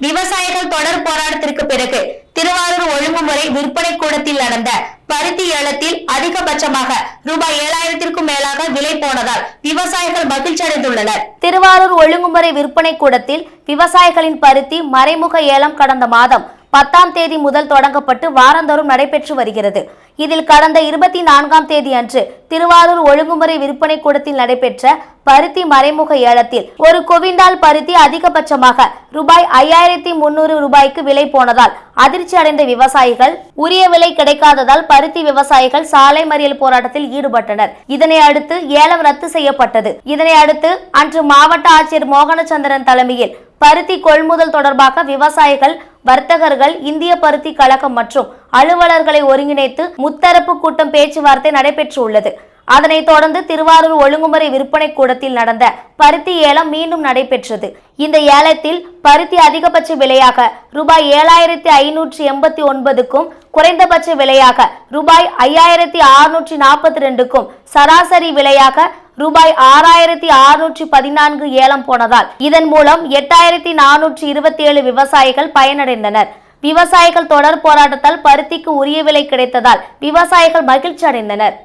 விவசாயிகள் தொடர் போராட்டத்திற்கு பிறகு திருவாரூர் ஒழுங்குமுறை விற்பனை கூடத்தில் நடந்த பருத்தி ஏலத்தில் அதிகபட்சமாக ரூபாய் 7000க்கும் மேலாக விலை போனதால் விவசாயிகள் மகிழ்ச்சி அடைந்துள்ளனர். திருவாரூர் ஒழுங்குமுறை விற்பனை கூடத்தில் விவசாயிகளின் பருத்தி மறைமுக ஏலம் கடந்த மாதம் 10ஆம் தேதி முதல் தொடங்கப்பட்டு வாரந்தோறும் நடைபெற்று வருகிறது. இதில் கடந்த 24ஆம் தேதி அன்று திருவாரூர் ஒழுங்குமுறை விற்பனை கூடத்தில் நடைபெற்ற பருத்தி மறைமுக ஏலத்தில் ஒரு குவிண்டால் பருத்தி அதிகபட்சமாக ரூபாய் 5300 ரூபாய்க்கு விலை போனதால் அதிர்ச்சி அடைந்த விவசாயிகள் உரிய விலை கிடைக்காததால் பருத்தி விவசாயிகள் சாலை மறியல் போராட்டத்தில் ஈடுபட்டனர். இதனை அடுத்து ஏலம் ரத்து செய்யப்பட்டது. இதனை அடுத்து அன்று மாவட்ட ஆட்சியர் மோகனச்சந்திரன் தலைமையில் பருத்தி கொள்முதல் தொடர்பாக விவசாயிகள், வர்த்தகர்கள், இந்திய பருத்தி கழகம் மற்றும் அலுவலர்களை ஒருங்கிணைத்து முத்தரப்பு கூட்டம் பேச்சுவார்த்தை நடைபெற்றுள்ளது. அதனைத் தொடர்ந்து திருவாரூர் ஒழுங்குமுறை விற்பனை கூடத்தில் நடந்த பருத்தி ஏலம் மீண்டும் நடைபெற்றது. இந்த ஏலத்தில் பருத்தி அதிகபட்ச விலையாக ரூபாய் 7589க்கும் குறைந்தபட்ச விலையாக ரூபாய் 5642க்கும் சராசரி விலையாக ரூபாய் 6614 ஏலம் போனதால் இதன் மூலம் 8427 விவசாயிகள் பயனடைந்தனர். விவசாயிகள் தொடர் போராட்டத்தால் பருத்திக்கு உரிய விலை கிடைத்ததால் விவசாயிகள் மகிழ்ச்சி அடைந்தனர்.